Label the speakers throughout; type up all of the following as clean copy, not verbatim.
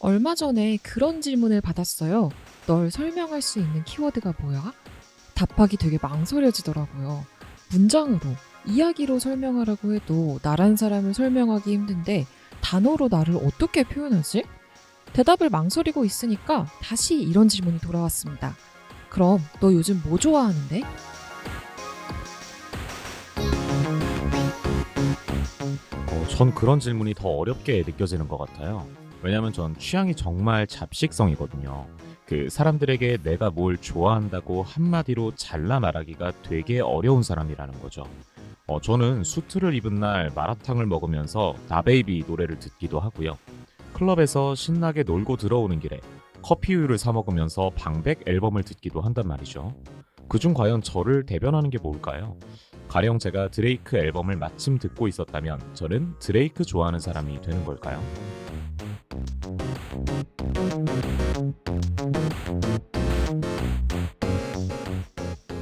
Speaker 1: 얼마 전에 그런 질문을 받았어요. 널 설명할 수 있는 키워드가 뭐야? 답하기 되게 망설여지더라고요. 문장으로, 이야기로 설명하라고 해도 나란 사람을 설명하기 힘든데 단어로 나를 어떻게 표현하지? 대답을 망설이고 있으니까 다시 이런 질문이 돌아왔습니다. 그럼 너 요즘 뭐 좋아하는데?
Speaker 2: 전 그런 질문이 더 어렵게 느껴지는 것 같아요. 왜냐면 전 취향이 정말 잡식성이거든요. 사람들에게 내가 뭘 좋아한다고 한마디로 잘라 말하기가 되게 어려운 사람이라는 거죠. 저는 수트를 입은 날 마라탕을 먹으면서 나베이비 노래를 듣기도 하고요. 클럽에서 신나게 놀고 들어오는 길에 커피 우유를 사 먹으면서 방백 앨범을 듣기도 한단 말이죠. 그중 과연 저를 대변하는 게 뭘까요? 가령 제가 드레이크 앨범을 마침 듣고 있었다면 저는 드레이크 좋아하는 사람이 되는 걸까요?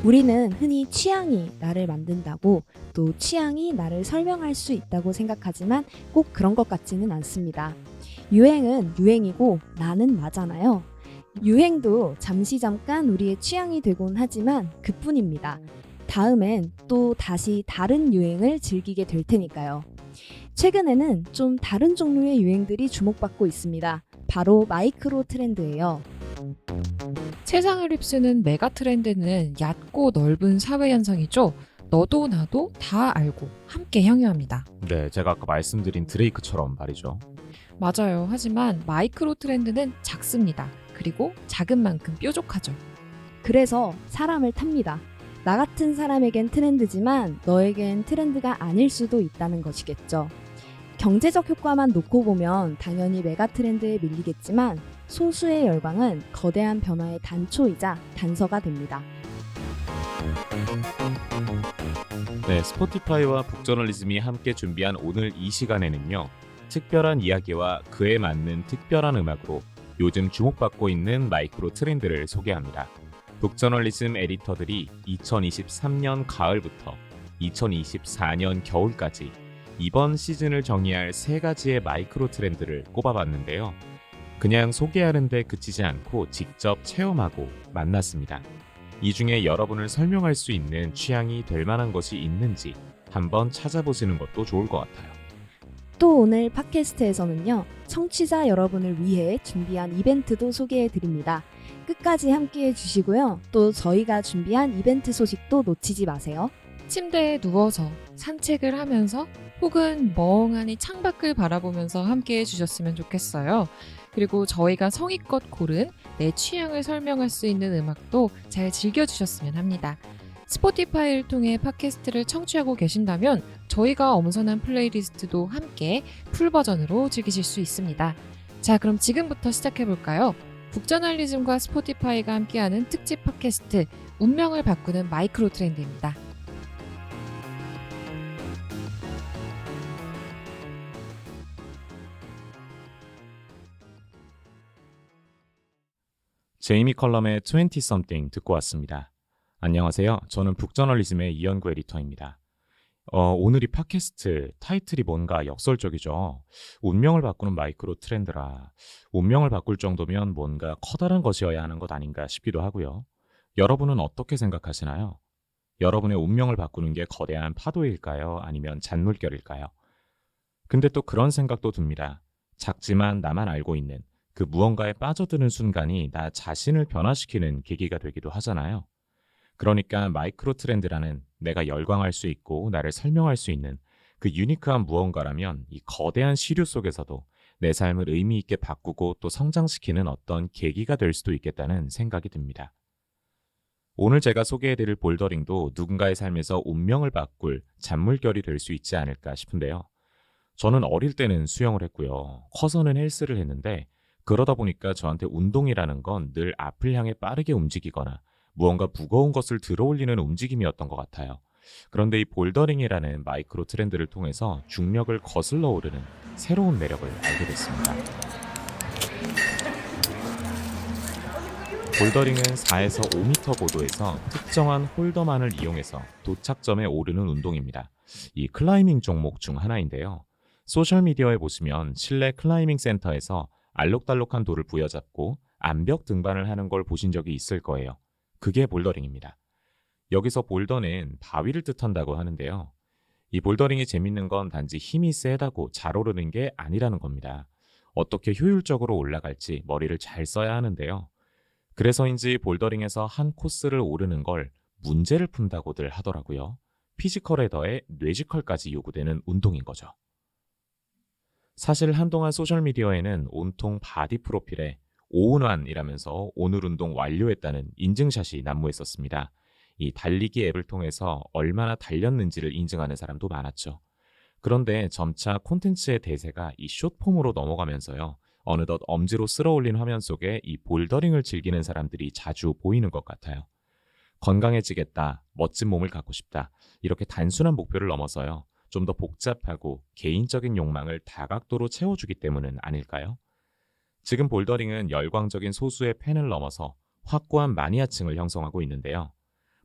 Speaker 3: 우리는 흔히 취향이 나를 만든다고 또 취향이 나를 설명할 수 있다고 생각하지만 꼭 그런 것 같지는 않습니다. 유행은 유행이고 나는 나잖아요. 유행도 잠시 잠깐 우리의 취향이 되곤 하지만 그뿐입니다. 다음엔 또 다시 다른 유행을 즐기게 될 테니까요. 최근에는 좀 다른 종류의 유행들이 주목받고 있습니다. 바로 마이크로 트렌드예요.
Speaker 1: 세상을 휩쓰는 메가 트렌드는 얕고 넓은 사회 현상이죠. 너도 나도 다 알고 함께 향유합니다.
Speaker 2: 네, 제가 아까 말씀드린 드레이크처럼 말이죠.
Speaker 1: 맞아요. 하지만 마이크로 트렌드는 작습니다. 그리고 작은 만큼 뾰족하죠.
Speaker 3: 그래서 사람을 탑니다. 나 같은 사람에겐 트렌드지만 너에겐 트렌드가 아닐 수도 있다는 것이겠죠. 경제적 효과만 놓고 보면 당연히 메가 트렌드에 밀리겠지만 소수의 열광은 거대한 변화의 단초이자 단서가 됩니다.
Speaker 2: 네, 스포티파이와 북저널리즘이 함께 준비한 오늘 이 시간에는요. 특별한 이야기와 그에 맞는 특별한 음악으로 요즘 주목받고 있는 마이크로 트렌드를 소개합니다. 북저널리즘 에디터들이 2023년 가을부터 2024년 겨울까지 이번 시즌을 정의할 세 가지의 마이크로 트렌드를 꼽아봤는데요. 그냥 소개하는 데 그치지 않고 직접 체험하고 만났습니다. 이 중에 여러분을 설명할 수 있는 취향이 될 만한 것이 있는지 한번 찾아보시는 것도 좋을 것 같아요.
Speaker 3: 또 오늘 팟캐스트에서는요, 청취자 여러분을 위해 준비한 이벤트도 소개해 드립니다. 끝까지 함께 해주시고요. 또 저희가 준비한 이벤트 소식도 놓치지 마세요.
Speaker 1: 침대에 누워서 산책을 하면서 혹은 멍하니 창밖을 바라보면서 함께 해주셨으면 좋겠어요. 그리고 저희가 성의껏 고른 내 취향을 설명할 수 있는 음악도 잘 즐겨주셨으면 합니다. 스포티파이를 통해 팟캐스트를 청취하고 계신다면 저희가 엄선한 플레이리스트도 함께 풀버전으로 즐기실 수 있습니다. 자, 그럼 지금부터 시작해볼까요? 북저널리즘과 스포티파이가 함께하는 특집 팟캐스트 운명을 바꾸는 마이크로 트렌드입니다.
Speaker 2: 제이미 컬럼의 20something 듣고 왔습니다. 안녕하세요. 저는 북저널리즘의 이현구 에디터입니다. 오늘 이 팟캐스트 타이틀이 뭔가 역설적이죠. 운명을 바꾸는 마이크로 트렌드라. 운명을 바꿀 정도면 뭔가 커다란 것이어야 하는 것 아닌가 싶기도 하고요. 여러분은 어떻게 생각하시나요? 여러분의 운명을 바꾸는 게 거대한 파도일까요? 아니면 잔물결일까요? 근데 또 그런 생각도 듭니다. 작지만 나만 알고 있는 그 무언가에 빠져드는 순간이 나 자신을 변화시키는 계기가 되기도 하잖아요. 그러니까 마이크로 트렌드라는 내가 열광할 수 있고 나를 설명할 수 있는 그 유니크한 무언가라면 이 거대한 시류 속에서도 내 삶을 의미 있게 바꾸고 또 성장시키는 어떤 계기가 될 수도 있겠다는 생각이 듭니다. 오늘 제가 소개해드릴 볼더링도 누군가의 삶에서 운명을 바꿀 잔물결이 될 수 있지 않을까 싶은데요. 저는 어릴 때는 수영을 했고요. 커서는 헬스를 했는데 그러다 보니까 저한테 운동이라는 건 늘 앞을 향해 빠르게 움직이거나 무언가 무거운 것을 들어올리는 움직임이었던 것 같아요. 그런데 이 볼더링이라는 마이크로 트렌드를 통해서 중력을 거슬러 오르는 새로운 매력을 알게 됐습니다. 볼더링은 4에서 5m 고도에서 특정한 홀더만을 이용해서 도착점에 오르는 운동입니다. 이 클라이밍 종목 중 하나인데요. 소셜미디어에 보시면 실내 클라이밍 센터에서 알록달록한 돌을 부여잡고 암벽 등반을 하는 걸 보신 적이 있을 거예요. 그게 볼더링입니다. 여기서 볼더는 바위를 뜻한다고 하는데요. 이 볼더링이 재밌는 건 단지 힘이 세다고 잘 오르는 게 아니라는 겁니다. 어떻게 효율적으로 올라갈지 머리를 잘 써야 하는데요. 그래서인지 볼더링에서 한 코스를 오르는 걸 문제를 푼다고들 하더라고요. 피지컬에 더해 뇌지컬까지 요구되는 운동인 거죠. 사실 한동안 소셜미디어에는 온통 바디 프로필에 오운환이라면서 오늘 운동 완료했다는 인증샷이 난무했었습니다. 이 달리기 앱을 통해서 얼마나 달렸는지를 인증하는 사람도 많았죠. 그런데 점차 콘텐츠의 대세가 이 숏폼으로 넘어가면서요. 어느덧 엄지로 쓸어올린 화면 속에 이 볼더링을 즐기는 사람들이 자주 보이는 것 같아요. 건강해지겠다, 멋진 몸을 갖고 싶다, 이렇게 단순한 목표를 넘어서요. 좀 더 복잡하고 개인적인 욕망을 다각도로 채워주기 때문은 아닐까요? 지금 볼더링은 열광적인 소수의 팬을 넘어서 확고한 마니아층을 형성하고 있는데요.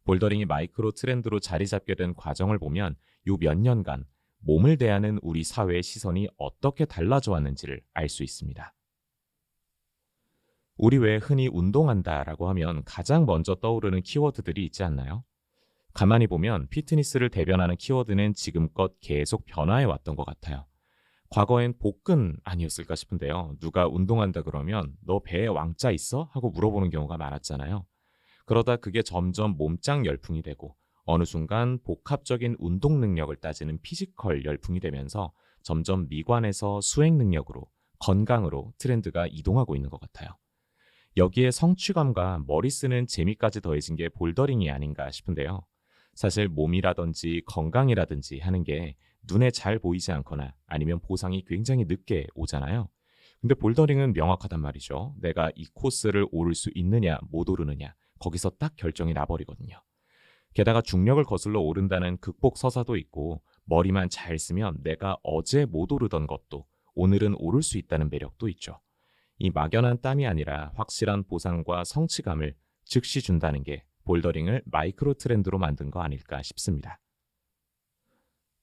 Speaker 2: 볼더링이 마이크로 트렌드로 자리 잡게 된 과정을 보면 요 몇 년간 몸을 대하는 우리 사회의 시선이 어떻게 달라져 왔는지를 알 수 있습니다. 우리 왜 흔히 운동한다라고 하면 가장 먼저 떠오르는 키워드들이 있지 않나요? 가만히 보면 피트니스를 대변하는 키워드는 지금껏 계속 변화해 왔던 것 같아요. 과거엔 복근 아니었을까 싶은데요. 누가 운동한다 그러면 너 배에 왕자 있어? 하고 물어보는 경우가 많았잖아요. 그러다 그게 점점 몸짱 열풍이 되고 어느 순간 복합적인 운동 능력을 따지는 피지컬 열풍이 되면서 점점 미관에서 수행 능력으로 건강으로 트렌드가 이동하고 있는 것 같아요. 여기에 성취감과 머리 쓰는 재미까지 더해진 게 볼더링이 아닌가 싶은데요. 사실 몸이라든지 건강이라든지 하는 게 눈에 잘 보이지 않거나 아니면 보상이 굉장히 늦게 오잖아요. 근데 볼더링은 명확하단 말이죠. 내가 이 코스를 오를 수 있느냐 못 오르느냐 거기서 딱 결정이 나버리거든요. 게다가 중력을 거슬러 오른다는 극복 서사도 있고 머리만 잘 쓰면 내가 어제 못 오르던 것도 오늘은 오를 수 있다는 매력도 있죠. 이 막연한 땀이 아니라 확실한 보상과 성취감을 즉시 준다는 게 볼더링을 마이크로 트렌드로 만든 거 아닐까 싶습니다.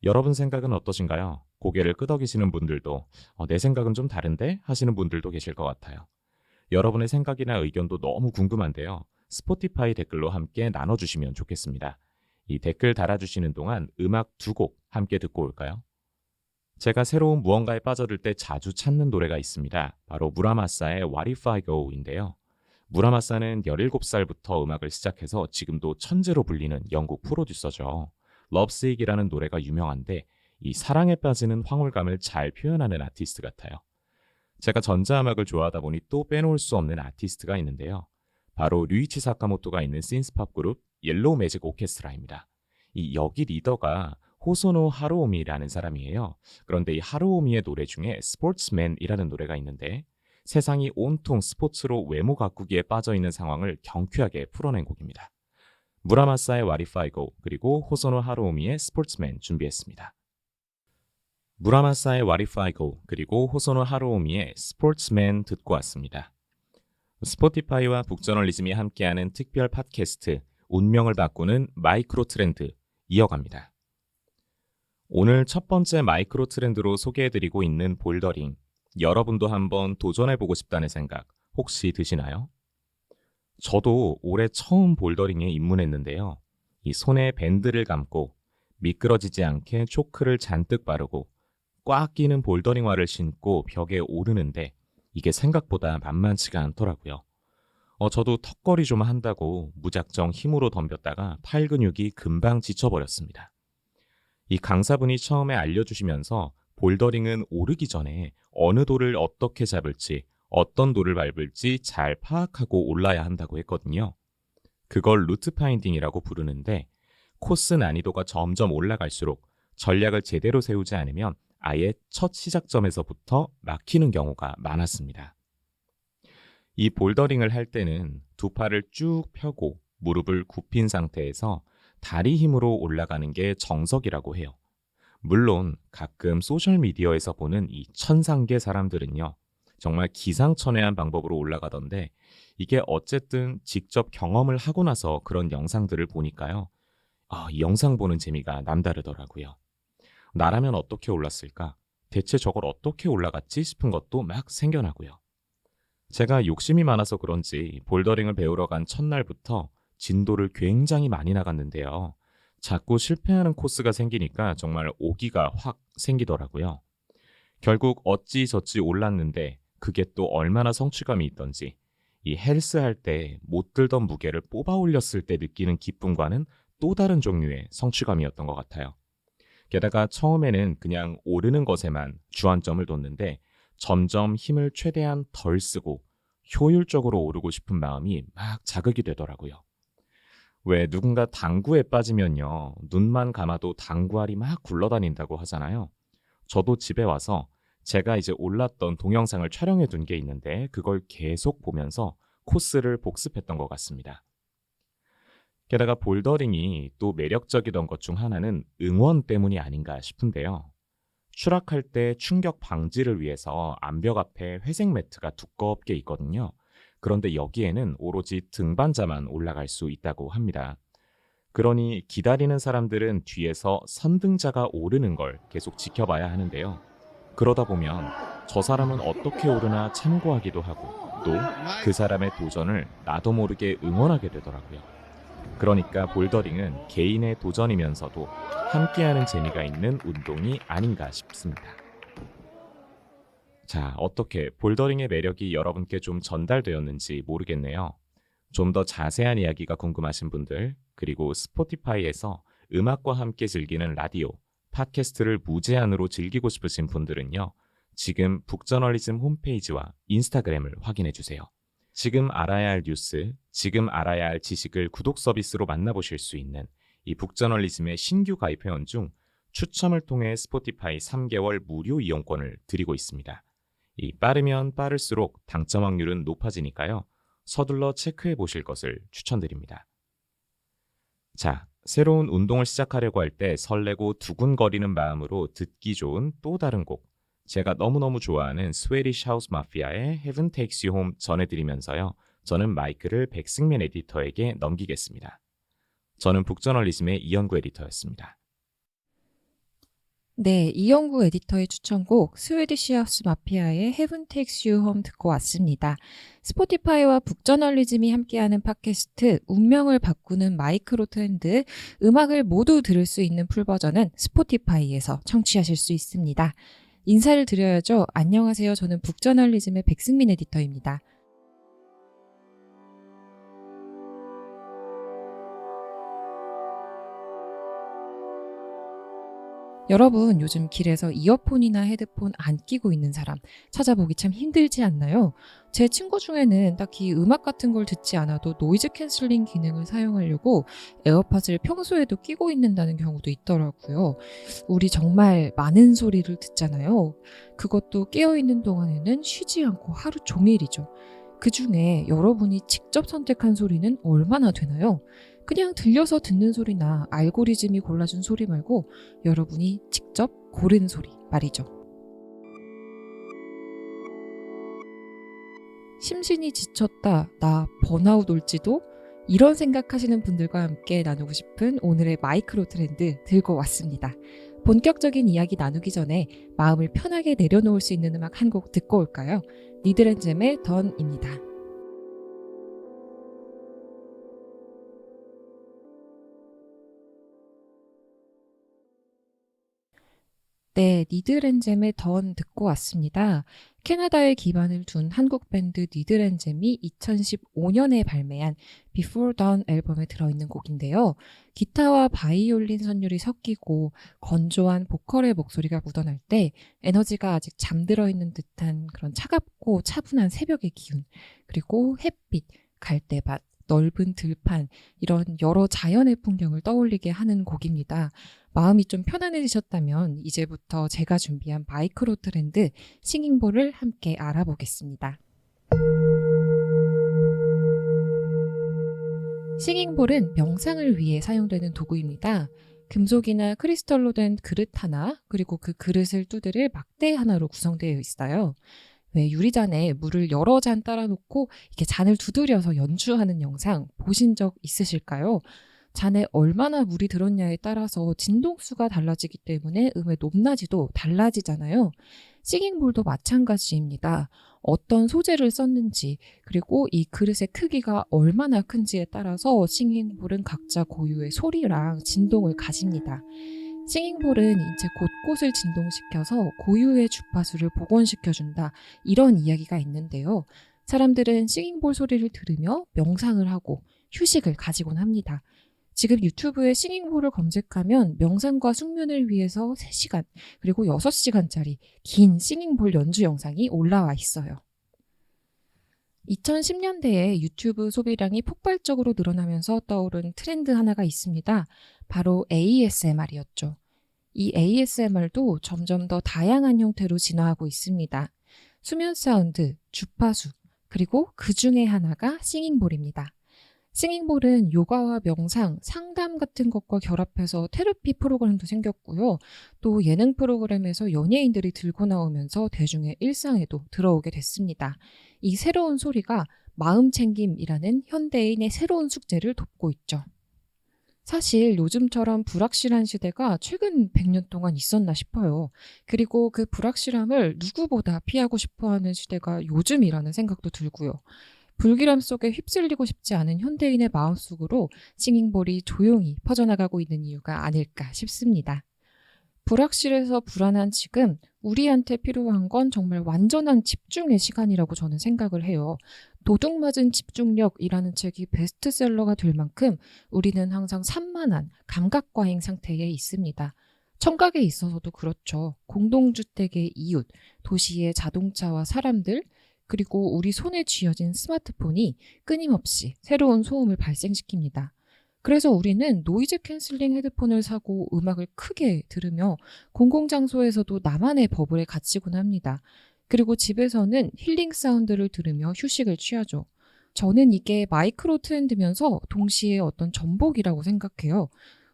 Speaker 2: 여러분 생각은 어떠신가요? 고개를 끄덕이시는 분들도 내 생각은 좀 다른데 하시는 분들도 계실 것 같아요. 여러분의 생각이나 의견도 너무 궁금한데요. 스포티파이 댓글로 함께 나눠주시면 좋겠습니다. 이 댓글 달아주시는 동안 음악 2곡 함께 듣고 올까요? 제가 새로운 무언가에 빠져들 때 자주 찾는 노래가 있습니다. 바로 무라마사의 What If I Go인데요. 무라마사는 17살부터 음악을 시작해서 지금도 천재로 불리는 영국 프로듀서죠. 러브시익이라는 노래가 유명한데 이 사랑에 빠지는 황홀감을 잘 표현하는 아티스트 같아요. 제가 전자음악을 좋아하다 보니 또 빼놓을 수 없는 아티스트가 있는데요. 바로 류이치 사카모토가 있는 신스팝 그룹 옐로우 매직 오케스트라입니다. 이 여기 리더가 호소노 하루오미라는 사람이에요. 그런데 이 하루오미의 노래 중에 스포츠맨이라는 노래가 있는데 세상이 온통 스포츠로 외모 가꾸기에 빠져있는 상황을 경쾌하게 풀어낸 곡입니다. 무라마사의 What If I Go 그리고 호소노 하루오미의 스포츠맨 준비했습니다. 무라마사의 What If I Go 그리고 호소노 하루오미의 스포츠맨 듣고 왔습니다. 스포티파이와 북저널리즘이 함께하는 특별 팟캐스트 운명을 바꾸는 마이크로 트렌드 이어갑니다. 오늘 첫 번째 마이크로 트렌드로 소개해드리고 있는 볼더링, 여러분도 한번 도전해보고 싶다는 생각 혹시 드시나요? 저도 올해 처음 볼더링에 입문했는데요. 이 손에 밴드를 감고 미끄러지지 않게 초크를 잔뜩 바르고 꽉 끼는 볼더링화를 신고 벽에 오르는데 이게 생각보다 만만치가 않더라고요. 저도 턱걸이 좀 한다고 무작정 힘으로 덤볐다가 팔 근육이 금방 지쳐버렸습니다. 이 강사분이 처음에 알려주시면서 볼더링은 오르기 전에 어느 돌을 어떻게 잡을지 어떤 돌을 밟을지 잘 파악하고 올라야 한다고 했거든요. 그걸 루트 파인딩이라고 부르는데 코스 난이도가 점점 올라갈수록 전략을 제대로 세우지 않으면 아예 첫 시작점에서부터 막히는 경우가 많았습니다. 이 볼더링을 할 때는 두 팔을 쭉 펴고 무릎을 굽힌 상태에서 다리 힘으로 올라가는 게 정석이라고 해요. 물론 가끔 소셜미디어에서 보는 이 천상계 사람들은요. 정말 기상천외한 방법으로 올라가던데 이게 어쨌든 직접 경험을 하고 나서 그런 영상들을 보니까요. 이 영상 보는 재미가 남다르더라고요. 나라면 어떻게 올랐을까? 대체 저걸 어떻게 올라갔지 싶은 것도 막 생겨나고요. 제가 욕심이 많아서 그런지 볼더링을 배우러 간 첫날부터 진도를 굉장히 많이 나갔는데요. 자꾸 실패하는 코스가 생기니까 정말 오기가 확 생기더라고요. 결국 어찌저찌 올랐는데 그게 또 얼마나 성취감이 있던지 이 헬스 할 때 못 들던 무게를 뽑아 올렸을 때 느끼는 기쁨과는 또 다른 종류의 성취감이었던 것 같아요. 게다가 처음에는 그냥 오르는 것에만 주안점을 뒀는데 점점 힘을 최대한 덜 쓰고 효율적으로 오르고 싶은 마음이 막 자극이 되더라고요. 왜 누군가 당구에 빠지면요, 눈만 감아도 당구알이 막 굴러다닌다고 하잖아요. 저도 집에 와서 제가 이제 올랐던 동영상을 촬영해 둔 게 있는데 그걸 계속 보면서 코스를 복습했던 것 같습니다. 게다가 볼더링이 또 매력적이던 것 중 하나는 응원 때문이 아닌가 싶은데요. 추락할 때 충격 방지를 위해서 암벽 앞에 회색 매트가 두껍게 있거든요. 그런데 여기에는 오로지 등반자만 올라갈 수 있다고 합니다. 그러니 기다리는 사람들은 뒤에서 선등자가 오르는 걸 계속 지켜봐야 하는데요. 그러다 보면 저 사람은 어떻게 오르나 참고하기도 하고 또 그 사람의 도전을 나도 모르게 응원하게 되더라고요. 그러니까 볼더링은 개인의 도전이면서도 함께하는 재미가 있는 운동이 아닌가 싶습니다. 자, 어떻게 볼더링의 매력이 여러분께 좀 전달되었는지 모르겠네요. 좀 더 자세한 이야기가 궁금하신 분들, 그리고 스포티파이에서 음악과 함께 즐기는 라디오, 팟캐스트를 무제한으로 즐기고 싶으신 분들은요. 지금 북저널리즘 홈페이지와 인스타그램을 확인해 주세요. 지금 알아야 할 뉴스, 지금 알아야 할 지식을 구독 서비스로 만나보실 수 있는 이 북저널리즘의 신규 가입 회원 중 추첨을 통해 스포티파이 3개월 무료 이용권을 드리고 있습니다. 이 빠르면 빠를수록 당첨 확률은 높아지니까요. 서둘러 체크해 보실 것을 추천드립니다. 자, 새로운 운동을 시작하려고 할 때 설레고 두근거리는 마음으로 듣기 좋은 또 다른 곡. 제가 너무너무 좋아하는 스웨디시 하우스 마피아의 Heaven Takes You Home 전해드리면서요. 저는 마이크를 백승민 에디터에게 넘기겠습니다. 저는 북저널리즘의 이현구 에디터였습니다.
Speaker 1: 네, 이영구 에디터의 추천곡 스웨디시 하우스 마피아의 Heaven Takes You Home 듣고 왔습니다. 스포티파이와 북저널리즘이 함께하는 팟캐스트 운명을 바꾸는 마이크로 트렌드 음악을 모두 들을 수 있는 풀버전은 스포티파이에서 청취하실 수 있습니다. 인사를 드려야죠. 안녕하세요. 저는 북저널리즘의 백승민 에디터입니다. 여러분, 요즘 길에서 이어폰이나 헤드폰 안 끼고 있는 사람 찾아보기 참 힘들지 않나요? 제 친구 중에는 딱히 음악 같은 걸 듣지 않아도 노이즈 캔슬링 기능을 사용하려고 에어팟을 평소에도 끼고 있는다는 경우도 있더라고요. 우리 정말 많은 소리를 듣잖아요. 그것도 깨어있는 동안에는 쉬지 않고 하루 종일이죠. 그 중에 여러분이 직접 선택한 소리는 얼마나 되나요? 그냥 들려서 듣는 소리나 알고리즘이 골라준 소리 말고 여러분이 직접 고른 소리 말이죠. 심신이 지쳤다, 나 번아웃 올지도? 이런 생각하시는 분들과 함께 나누고 싶은 오늘의 마이크로 트렌드 들고 왔습니다. 본격적인 이야기 나누기 전에 마음을 편하게 내려놓을 수 있는 음악 한 곡 듣고 올까요? 니드앤잼의 던입니다. 네, 니드앤잼의 던 듣고 왔습니다. 캐나다에 기반을 둔 한국 밴드 니드앤잼이 2015년에 발매한 Before Dawn 앨범에 들어있는 곡인데요. 기타와 바이올린 선율이 섞이고 건조한 보컬의 목소리가 묻어날 때 에너지가 아직 잠들어 있는 듯한 그런 차갑고 차분한 새벽의 기운, 그리고 햇빛, 갈대밭, 넓은 들판, 이런 여러 자연의 풍경을 떠올리게 하는 곡입니다. 마음이 좀 편안해지셨다면 이제부터 제가 준비한 마이크로 트렌드 싱잉볼을 함께 알아보겠습니다. 싱잉볼은 명상을 위해 사용되는 도구입니다. 금속이나 크리스털로 된 그릇 하나, 그리고 그 그릇을 두드릴 막대 하나로 구성되어 있어요. 왜 유리잔에 물을 여러 잔 따라 놓고 이렇게 잔을 두드려서 연주하는 영상 보신 적 있으실까요? 잔에 얼마나 물이 들었냐에 따라서 진동수가 달라지기 때문에 음의 높낮이도 달라지잖아요. 싱잉볼도 마찬가지입니다. 어떤 소재를 썼는지, 그리고 이 그릇의 크기가 얼마나 큰지에 따라서 싱잉볼은 각자 고유의 소리랑 진동을 가집니다. 싱잉볼은 인체 곳곳을 진동시켜서 고유의 주파수를 복원시켜준다, 이런 이야기가 있는데요. 사람들은 싱잉볼 소리를 들으며 명상을 하고 휴식을 가지곤 합니다. 지금 유튜브에 싱잉볼을 검색하면 명상과 숙면을 위해서 3시간 그리고 6시간짜리 긴 싱잉볼 연주 영상이 올라와 있어요. 2010년대에 유튜브 소비량이 폭발적으로 늘어나면서 떠오른 트렌드 하나가 있습니다. 바로 ASMR이었죠. 이 ASMR도 점점 더 다양한 형태로 진화하고 있습니다. 수면 사운드, 주파수, 그리고 그 중에 하나가 싱잉볼입니다. 싱잉볼은 요가와 명상, 상담 같은 것과 결합해서 테라피 프로그램도 생겼고요. 또 예능 프로그램에서 연예인들이 들고 나오면서 대중의 일상에도 들어오게 됐습니다. 이 새로운 소리가 마음챙김이라는 현대인의 새로운 숙제를 돕고 있죠. 사실 요즘처럼 불확실한 시대가 최근 100년 동안 있었나 싶어요. 그리고 그 불확실함을 누구보다 피하고 싶어하는 시대가 요즘이라는 생각도 들고요. 불길함 속에 휩쓸리고 싶지 않은 현대인의 마음속으로 싱잉볼이 조용히 퍼져나가고 있는 이유가 아닐까 싶습니다. 불확실해서 불안한 지금 우리한테 필요한 건 정말 완전한 집중의 시간이라고 저는 생각을 해요. 도둑맞은 집중력이라는 책이 베스트셀러가 될 만큼 우리는 항상 산만한 감각과잉 상태에 있습니다. 청각에 있어서도 그렇죠. 공동주택의 이웃, 도시의 자동차와 사람들, 그리고 우리 손에 쥐어진 스마트폰이 끊임없이 새로운 소음을 발생시킵니다. 그래서 우리는 노이즈 캔슬링 헤드폰을 사고 음악을 크게 들으며 공공장소에서도 나만의 버블에 갇히곤 합니다. 그리고 집에서는 힐링 사운드를 들으며 휴식을 취하죠. 저는 이게 마이크로 트렌드면서 동시에 어떤 전복이라고 생각해요.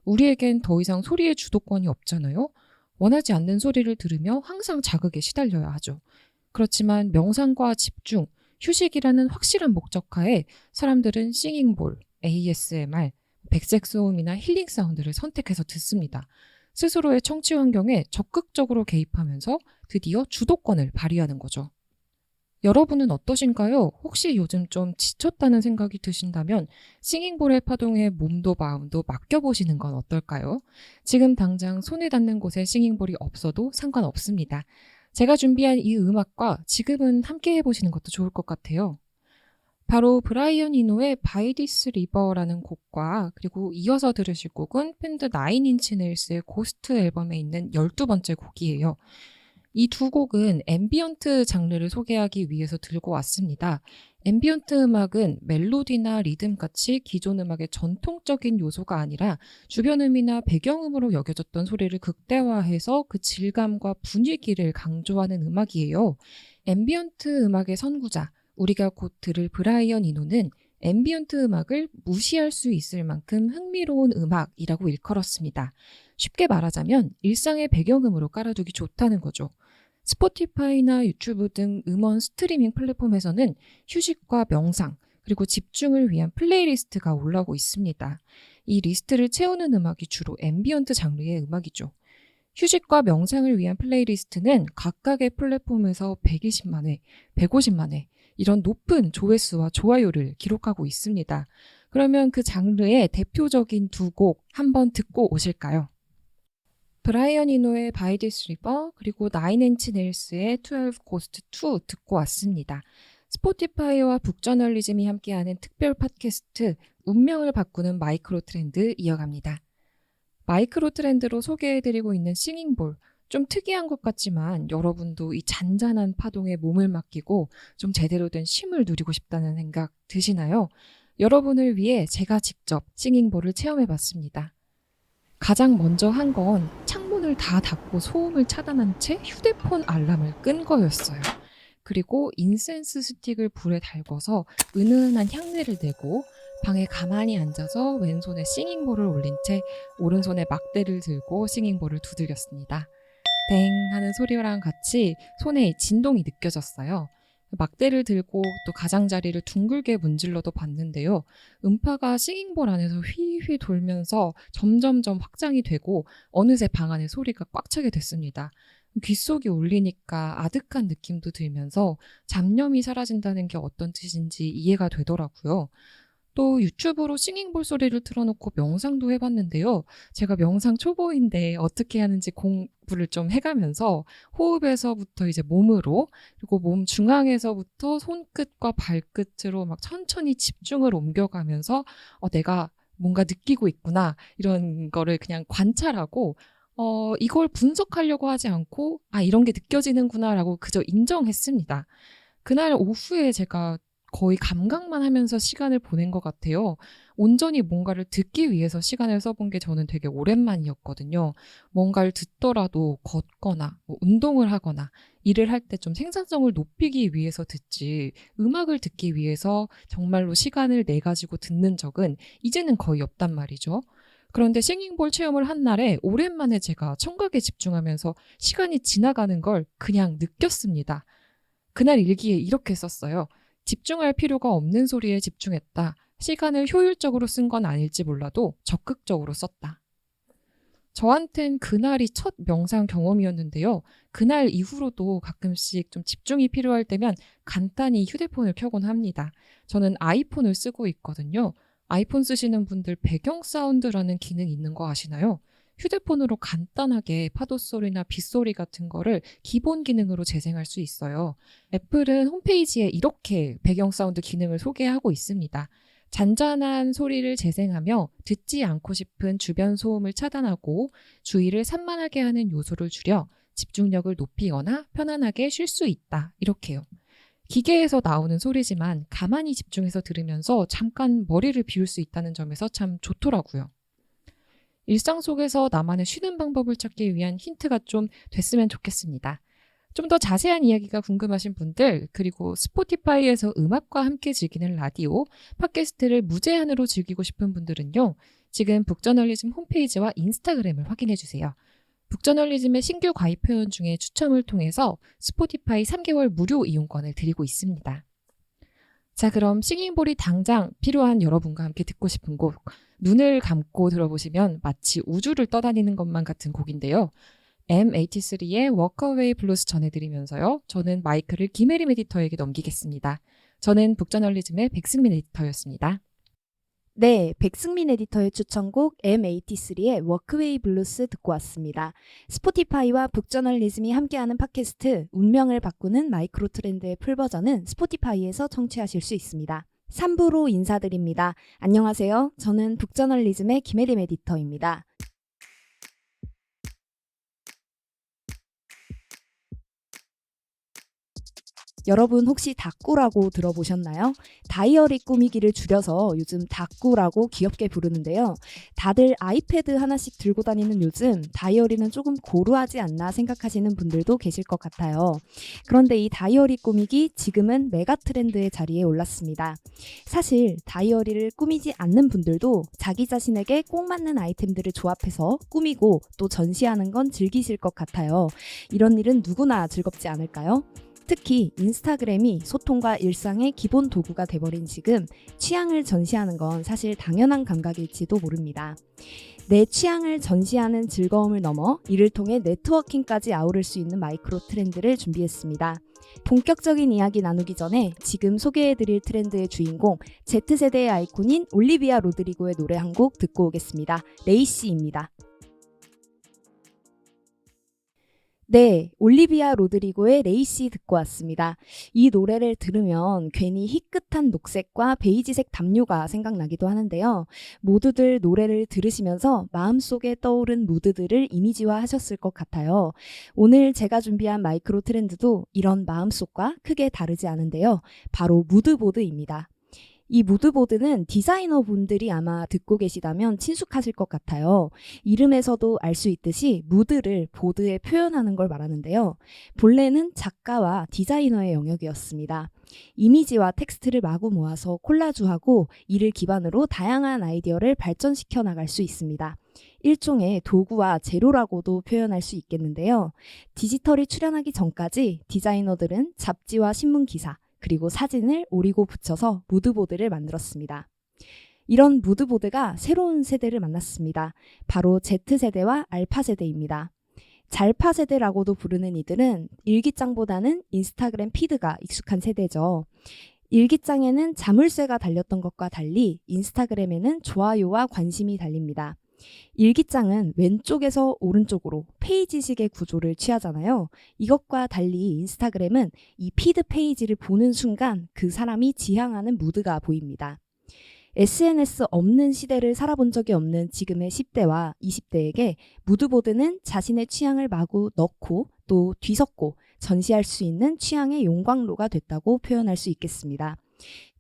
Speaker 1: 우리에겐 더 이상 소리의 주도권이 없잖아요. 원하지 않는 소리를 들으며 항상 자극에 시달려야 하죠. 그렇지만 명상과 집중, 휴식이라는 확실한 목적하에 사람들은 싱잉볼, ASMR, 백색 소음이나 힐링 사운드를 선택해서 듣습니다. 스스로의 청취 환경에 적극적으로 개입하면서 드디어 주도권을 발휘하는 거죠. 여러분은 어떠신가요? 혹시 요즘 좀 지쳤다는 생각이 드신다면 싱잉볼의 파동에 몸도 마음도 맡겨보시는 건 어떨까요? 지금 당장 손에 닿는 곳에 싱잉볼이 없어도 상관없습니다. 제가 준비한 이 음악과 지금은 함께 해보시는 것도 좋을 것 같아요. 바로 브라이언 이노의 By This River라는 곡과 그리고 이어서 들으실 곡은 밴드 나인인치 네일스의 고스트 앨범에 있는 12번째 곡이에요. 이 두 곡은 앰비언트 장르를 소개하기 위해서 들고 왔습니다. 앰비언트 음악은 멜로디나 리듬 같이 기존 음악의 전통적인 요소가 아니라 주변음이나 배경음으로 여겨졌던 소리를 극대화해서 그 질감과 분위기를 강조하는 음악이에요. 앰비언트 음악의 선구자, 우리가 곧 들을 브라이언 이노는 앰비언트 음악을 무시할 수 있을 만큼 흥미로운 음악이라고 일컬었습니다. 쉽게 말하자면 일상의 배경음으로 깔아두기 좋다는 거죠. 스포티파이나 유튜브 등 음원 스트리밍 플랫폼에서는 휴식과 명상, 그리고 집중을 위한 플레이리스트가 올라오고 있습니다. 이 리스트를 채우는 음악이 주로 앰비언트 장르의 음악이죠. 휴식과 명상을 위한 플레이리스트는 각각의 플랫폼에서 120만 회, 150만 회, 이런 높은 조회수와 좋아요를 기록하고 있습니다. 그러면 그 장르의 대표적인 두 곡 한번 듣고 오실까요? 브라이언 이노의 By This River 그리고 나인인치 네일스의 12 Ghost 2 듣고 왔습니다. 스포티파이와 북저널리즘이 함께하는 특별 팟캐스트 운명을 바꾸는 마이크로 트렌드 이어갑니다. 마이크로 트렌드로 소개해드리고 있는 싱잉볼, 좀 특이한 것 같지만 여러분도 이 잔잔한 파동에 몸을 맡기고 좀 제대로 된 쉼을 누리고 싶다는 생각 드시나요? 여러분을 위해 제가 직접 싱잉볼을 체험해봤습니다. 가장 먼저 한 건 창문을 다 닫고 소음을 차단한 채 휴대폰 알람을 끈 거였어요. 그리고 인센스 스틱을 불에 달궈서 은은한 향내를 내고 방에 가만히 앉아서 왼손에 싱잉볼을 올린 채 오른손에 막대를 들고 싱잉볼을 두들겼습니다. 땡 하는 소리랑 같이 손에 진동이 느껴졌어요. 막대를 들고 또 가장자리를 둥글게 문질러도 봤는데요. 음파가 싱잉볼 안에서 휘휘 돌면서 점점점 확장이 되고 어느새 방 안에 소리가 꽉 차게 됐습니다. 귓속이 울리니까 아득한 느낌도 들면서 잡념이 사라진다는 게 어떤 뜻인지 이해가 되더라고요. 또 유튜브로 싱잉볼 소리를 틀어놓고 명상도 해봤는데요. 제가 명상 초보인데 어떻게 하는지 공부를 좀 해가면서 호흡에서부터 이제 몸으로, 그리고 몸 중앙에서부터 손끝과 발끝으로 막 천천히 집중을 옮겨가면서 내가 뭔가 느끼고 있구나, 이런 거를 그냥 관찰하고 이걸 분석하려고 하지 않고 이런 게 느껴지는구나라고 그저 인정했습니다. 그날 오후에 제가 거의 감각만 하면서 시간을 보낸 것 같아요. 온전히 뭔가를 듣기 위해서 시간을 써본 게 저는 되게 오랜만이었거든요. 뭔가를 듣더라도 걷거나 운동을 하거나 일을 할 때 좀 생산성을 높이기 위해서 듣지, 음악을 듣기 위해서 정말로 시간을 내 가지고 듣는 적은 이제는 거의 없단 말이죠. 그런데 싱잉볼 체험을 한 날에 오랜만에 제가 청각에 집중하면서 시간이 지나가는 걸 그냥 느꼈습니다. 그날 일기에 이렇게 썼어요. 집중할 필요가 없는 소리에 집중했다. 시간을 효율적으로 쓴 건 아닐지 몰라도 적극적으로 썼다. 저한텐 그날이 첫 명상 경험이었는데요. 그날 이후로도 가끔씩 좀 집중이 필요할 때면 간단히 휴대폰을 켜곤 합니다. 저는 아이폰을 쓰고 있거든요. 아이폰 쓰시는 분들 배경 사운드라는 기능이 있는 거 아시나요? 휴대폰으로 간단하게 파도 소리나 빗소리 같은 거를 기본 기능으로 재생할 수 있어요. 애플은 홈페이지에 이렇게 배경 사운드 기능을 소개하고 있습니다. 잔잔한 소리를 재생하며 듣지 않고 싶은 주변 소음을 차단하고 주의를 산만하게 하는 요소를 줄여 집중력을 높이거나 편안하게 쉴 수 있다. 이렇게요. 기계에서 나오는 소리지만 가만히 집중해서 들으면서 잠깐 머리를 비울 수 있다는 점에서 참 좋더라고요. 일상 속에서 나만의 쉬는 방법을 찾기 위한 힌트가 좀 됐으면 좋겠습니다. 좀 더 자세한 이야기가 궁금하신 분들, 그리고 스포티파이에서 음악과 함께 즐기는 라디오, 팟캐스트를 무제한으로 즐기고 싶은 분들은요. 지금 북저널리즘 홈페이지와 인스타그램을 확인해주세요. 북저널리즘의 신규 가입 회원 중에 추첨을 통해서 스포티파이 3개월 무료 이용권을 드리고 있습니다. 자, 그럼 싱잉볼이 당장 필요한 여러분과 함께 듣고 싶은 곡, 눈을 감고 들어보시면 마치 우주를 떠다니는 것만 같은 곡인데요. M83의 워커웨이 블루스 전해드리면서요. 저는 마이크를 김혜림 에디터에게 넘기겠습니다. 저는 북저널리즘의 백승민 에디터였습니다.
Speaker 3: 네, 백승민 에디터의 추천곡 M83의 워크웨이 블루스 듣고 왔습니다. 스포티파이와 북저널리즘이 함께하는 팟캐스트 운명을 바꾸는 마이크로 트렌드의 풀버전은 스포티파이에서 청취하실 수 있습니다. 3부로 인사드립니다. 안녕하세요. 저는 북저널리즘의 김혜림 에디터입니다. 여러분 혹시 다꾸라고 들어보셨나요? 다이어리 꾸미기를 줄여서 요즘 다꾸라고 귀엽게 부르는데요. 다들 아이패드 하나씩 들고 다니는 요즘 다이어리는 조금 고루하지 않나 생각하시는 분들도 계실 것 같아요. 그런데 이 다이어리 꾸미기 지금은 메가 트렌드의 자리에 올랐습니다. 사실 다이어리를 꾸미지 않는 분들도 자기 자신에게 꼭 맞는 아이템들을 조합해서 꾸미고 또 전시하는 건 즐기실 것 같아요. 이런 일은 누구나 즐겁지 않을까요? 특히 인스타그램이 소통과 일상의 기본 도구가 돼버린 지금 취향을 전시하는 건 사실 당연한 감각일지도 모릅니다. 내 취향을 전시하는 즐거움을 넘어 이를 통해 네트워킹까지 아우를 수 있는 마이크로 트렌드를 준비했습니다. 본격적인 이야기 나누기 전에 지금 소개해드릴 트렌드의 주인공 Z세대의 아이콘인 올리비아 로드리고의 노래 한 곡 듣고 오겠습니다. 레이시입니다. 네, 올리비아 로드리고의 레이시 듣고 왔습니다. 이 노래를 들으면 괜히 희끗한 녹색과 베이지색 담요가 생각나기도 하는데요. 모두들 노래를 들으시면서 마음속에 떠오른 무드들을 이미지화 하셨을 것 같아요. 오늘 제가 준비한 마이크로 트렌드도 이런 마음속과 크게 다르지 않은데요. 바로 무드보드입니다. 이 무드보드는 디자이너 분들이 아마 듣고 계시다면 친숙하실 것 같아요. 이름에서도 알 수 있듯이 무드를 보드에 표현하는 걸 말하는데요. 본래는 작가와 디자이너의 영역이었습니다. 이미지와 텍스트를 마구 모아서 콜라주하고 이를 기반으로 다양한 아이디어를 발전시켜 나갈 수 있습니다. 일종의 도구와 재료라고도 표현할 수 있겠는데요. 디지털이 출현하기 전까지 디자이너들은 잡지와 신문 기사, 그리고 사진을 오리고 붙여서 무드보드를 만들었습니다. 이런 무드보드가 새로운 세대를 만났습니다. 바로 Z세대와 알파세대입니다. 잘파세대라고도 부르는 이들은 일기장보다는 인스타그램 피드가 익숙한 세대죠. 일기장에는 자물쇠가 달렸던 것과 달리 인스타그램에는 좋아요와 관심이 달립니다. 일기장은 왼쪽에서 오른쪽으로 페이지식의 구조를 취하잖아요. 이것과 달리 인스타그램은 이 피드 페이지를 보는 순간 그 사람이 지향하는 무드가 보입니다. SNS 없는 시대를 살아본 적이 없는 지금의 10대와 20대에게 무드보드는 자신의 취향을 마구 넣고 또 뒤섞고 전시할 수 있는 취향의 용광로가 됐다고 표현할 수 있겠습니다.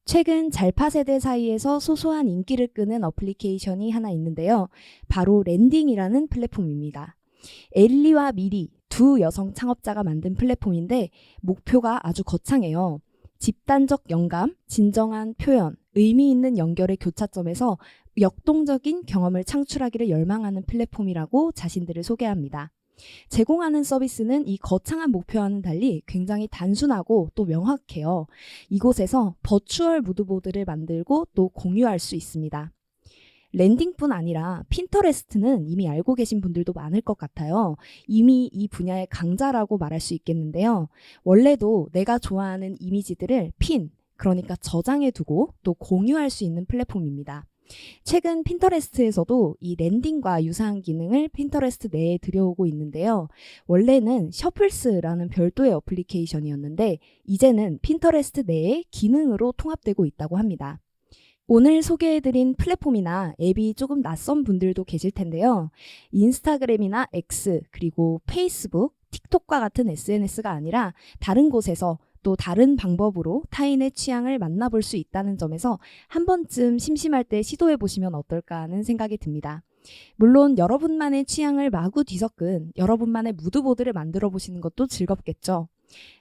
Speaker 3: 최근 잘파 세대 사이에서 소소한 인기를 끄는 어플리케이션이 하나 있는데요. 바로 랜딩이라는 플랫폼입니다. 엘리와 미리 두 여성 창업자가 만든 플랫폼인데 목표가 아주 거창해요. 집단적 영감, 진정한 표현, 의미 있는 연결의 교차점에서 역동적인 경험을 창출하기를 열망하는 플랫폼이라고 자신들을 소개합니다. 제공하는 서비스는 이 거창한 목표와는 달리 굉장히 단순하고 또 명확해요. 이곳에서 버추얼 무드보드를 만들고 또 공유할 수 있습니다. 랜딩뿐 아니라 핀터레스트는 이미 알고 계신 분들도 많을 것 같아요. 이미 이 분야의 강자라고 말할 수 있겠는데요. 원래도 내가 좋아하는 이미지들을 그러니까 저장해 두고 또 공유할 수 있는 플랫폼입니다. 최근 핀터레스트에서도 이 랜딩과 유사한 기능을 핀터레스트 내에 들여오고 있는데요. 원래는 셔플스라는 별도의 어플리케이션이었는데 이제는 핀터레스트 내에 기능으로 통합되고 있다고 합니다. 오늘 소개해드린 플랫폼이나 앱이 조금 낯선 분들도 계실 텐데요. 인스타그램이나 X, 그리고 페이스북, 틱톡과 같은 SNS가 아니라 다른 곳에서 또 다른 방법으로 타인의 취향을 만나볼 수 있다는 점에서 한 번쯤 심심할 때 시도해보시면 어떨까 하는 생각이 듭니다. 물론 여러분만의 취향을 마구 뒤섞은 여러분만의 무드보드를 만들어 보시는 것도 즐겁겠죠.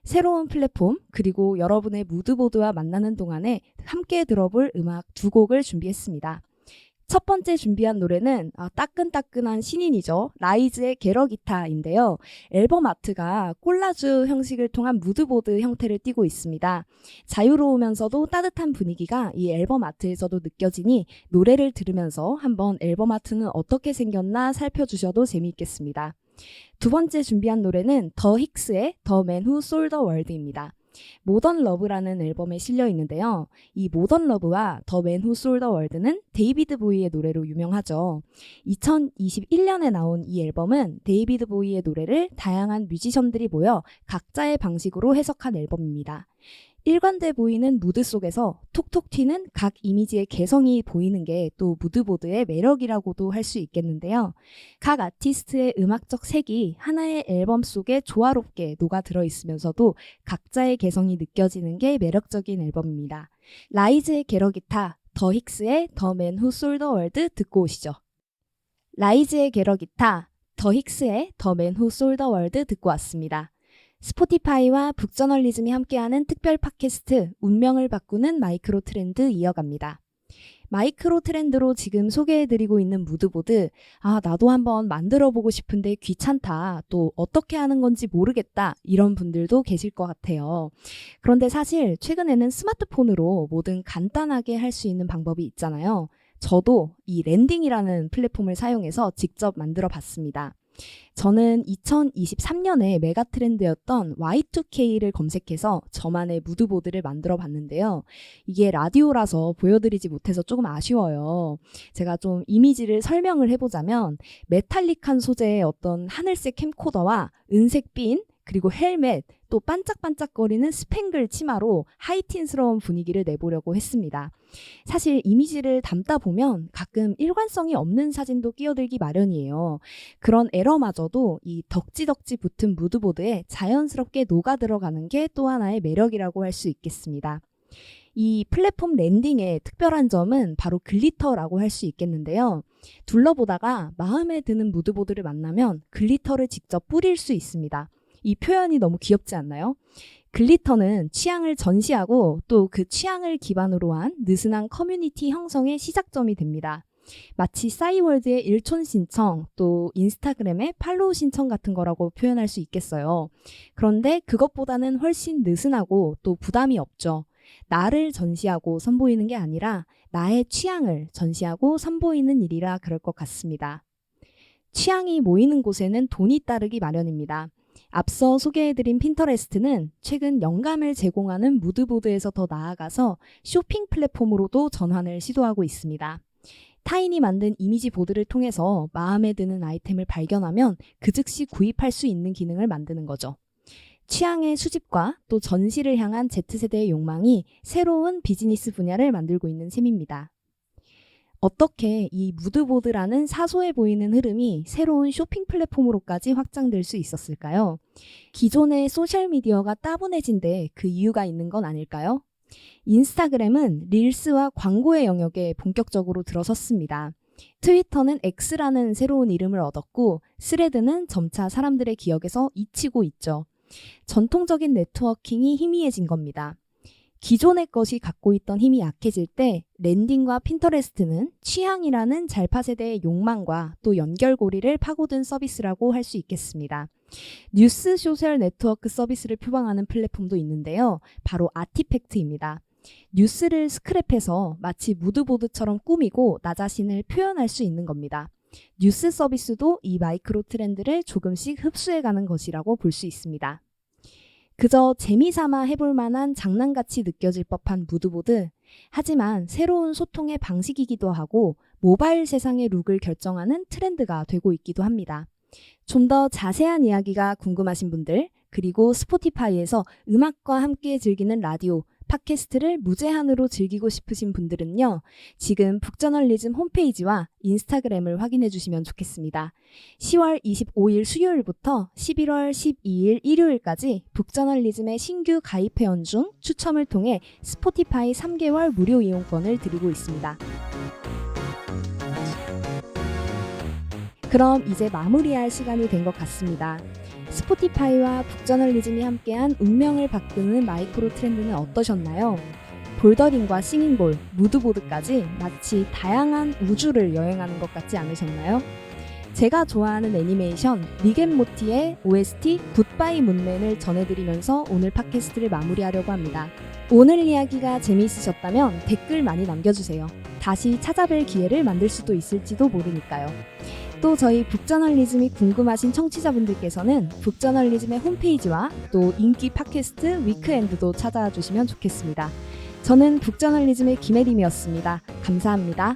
Speaker 3: 새로운 플랫폼 그리고 여러분의 무드보드와 만나는 동안에 함께 들어볼 음악 두 곡을 준비했습니다. 첫 번째 준비한 노래는 따끈따끈한 신인이죠. 라이즈의 게러기타인데요. 앨범 아트가 콜라주 형식을 통한 무드보드 형태를 띠고 있습니다. 자유로우면서도 따뜻한 분위기가 이 앨범 아트에서도 느껴지니 노래를 들으면서 한번 앨범 아트는 어떻게 생겼나 살펴주셔도 재미있겠습니다. 두 번째 준비한 노래는 더 힉스의 The Man Who Sold the World입니다. 모던 러브라는 앨범에 실려 있는데요. 이 모던 러브와 더 맨 후 솔 더 월드는 데이비드 보이의 노래로 유명하죠. 2021년에 나온 이 앨범은 데이비드 보이의 노래를 다양한 뮤지션들이 모여 각자의 방식으로 해석한 앨범입니다. 일관돼 보이는 무드 속에서 톡톡 튀는 각 이미지의 개성이 보이는 게 또 무드보드의 매력이라고도 할 수 있겠는데요. 각 아티스트의 음악적 색이 하나의 앨범 속에 조화롭게 녹아들어 있으면서도 각자의 개성이 느껴지는 게 매력적인 앨범입니다. 라이즈의 게러기타, 더 힉스의 더 맨 후 솔 더 월드 듣고 오시죠. 라이즈의 게러기타, 더 힉스의 더 맨 후 솔 더 월드 듣고 왔습니다. 스포티파이와 북저널리즘이 함께하는 특별 팟캐스트 운명을 바꾸는 마이크로 트렌드 이어갑니다. 마이크로 트렌드로 지금 소개해드리고 있는 무드보드, 나도 한번 만들어보고 싶은데 귀찮다, 또 어떻게 하는 건지 모르겠다, 이런 분들도 계실 것 같아요. 그런데 사실 최근에는 스마트폰으로 뭐든 간단하게 할 수 있는 방법이 있잖아요. 저도 이 랜딩이라는 플랫폼을 사용해서 직접 만들어 봤습니다. 저는 2023년에 메가 트렌드였던 Y2K를 검색해서 저만의 무드보드를 만들어 봤는데요. 이게 라디오라서 보여드리지 못해서 조금 아쉬워요. 제가 좀 이미지를 설명을 해보자면 메탈릭한 소재의 어떤 하늘색 캠코더와 은색 핀, 그리고 헬멧, 또 반짝반짝거리는 스팽글 치마로 하이틴스러운 분위기를 내보려고 했습니다. 사실 이미지를 담다 보면 가끔 일관성이 없는 사진도 끼어들기 마련이에요. 그런 에러마저도 이 덕지덕지 붙은 무드보드에 자연스럽게 녹아 들어가는 게 또 하나의 매력이라고 할 수 있겠습니다. 이 플랫폼 랜딩의 특별한 점은 바로 글리터라고 할 수 있겠는데요. 둘러보다가 마음에 드는 무드보드를 만나면 글리터를 직접 뿌릴 수 있습니다. 이 표현이 너무 귀엽지 않나요? 글리터는 취향을 전시하고 또 그 취향을 기반으로 한 느슨한 커뮤니티 형성의 시작점이 됩니다. 마치 싸이월드의 일촌 신청, 또 인스타그램의 팔로우 신청 같은 거라고 표현할 수 있겠어요. 그런데 그것보다는 훨씬 느슨하고 또 부담이 없죠. 나를 전시하고 선보이는 게 아니라 나의 취향을 전시하고 선보이는 일이라 그럴 것 같습니다. 취향이 모이는 곳에는 돈이 따르기 마련입니다. 앞서 소개해드린 핀터레스트는 최근 영감을 제공하는 무드보드에서 더 나아가서 쇼핑 플랫폼으로도 전환을 시도하고 있습니다. 타인이 만든 이미지 보드를 통해서 마음에 드는 아이템을 발견하면 그 즉시 구입할 수 있는 기능을 만드는 거죠. 취향의 수집과 또 전시를 향한 Z세대의 욕망이 새로운 비즈니스 분야를 만들고 있는 셈입니다. 어떻게 이 무드보드라는 사소해 보이는 흐름이 새로운 쇼핑 플랫폼으로까지 확장될 수 있었을까요? 기존의 소셜미디어가 따분해진 데 그 이유가 있는 건 아닐까요? 인스타그램은 릴스와 광고의 영역에 본격적으로 들어섰습니다. 트위터는 X라는 새로운 이름을 얻었고 스레드는 점차 사람들의 기억에서 잊히고 있죠. 전통적인 네트워킹이 희미해진 겁니다. 기존의 것이 갖고 있던 힘이 약해질 때 랜딩과 핀터레스트는 취향이라는 잘파 세대의 욕망과 또 연결고리를 파고든 서비스라고 할 수 있겠습니다. 뉴스 소셜 네트워크 서비스를 표방하는 플랫폼도 있는데요. 바로 아티팩트입니다. 뉴스를 스크랩해서 마치 무드보드처럼 꾸미고 나 자신을 표현할 수 있는 겁니다. 뉴스 서비스도 이 마이크로 트렌드를 조금씩 흡수해가는 것이라고 볼 수 있습니다. 그저 재미삼아 해볼 만한 장난같이 느껴질 법한 무드보드. 하지만 새로운 소통의 방식이기도 하고 모바일 세상의 룩을 결정하는 트렌드가 되고 있기도 합니다. 좀 더 자세한 이야기가 궁금하신 분들, 그리고 스포티파이에서 음악과 함께 즐기는 라디오, 팟캐스트를 무제한으로 즐기고 싶으신 분들은요. 지금 북저널리즘 홈페이지와 인스타그램을 확인해 주시면 좋겠습니다. 10월 25일 수요일부터 11월 12일 일요일까지 북저널리즘의 신규 가입 회원 중 추첨을 통해 스포티파이 3개월 무료 이용권을 드리고 있습니다. 그럼 이제 마무리할 시간이 된 것 같습니다. 스포티파이와 북저널리즘이 함께한 운명을 바꾸는 마이크로 트렌드는 어떠셨나요? 볼더링과 싱잉볼, 무드보드까지 마치 다양한 우주를 여행하는 것 같지 않으셨나요? 제가 좋아하는 애니메이션 릭앤모티의 OST 굿바이 문맨을 전해드리면서 오늘 팟캐스트를 마무리하려고 합니다. 오늘 이야기가 재미있으셨다면 댓글 많이 남겨주세요. 다시 찾아뵐 기회를 만들 수도 있을지도 모르니까요. 또 저희 북저널리즘이 궁금하신 청취자분들께서는 북저널리즘의 홈페이지와 또 인기 팟캐스트 위크엔드도 찾아와 주시면 좋겠습니다. 저는 북저널리즘의 김혜림이었습니다. 감사합니다.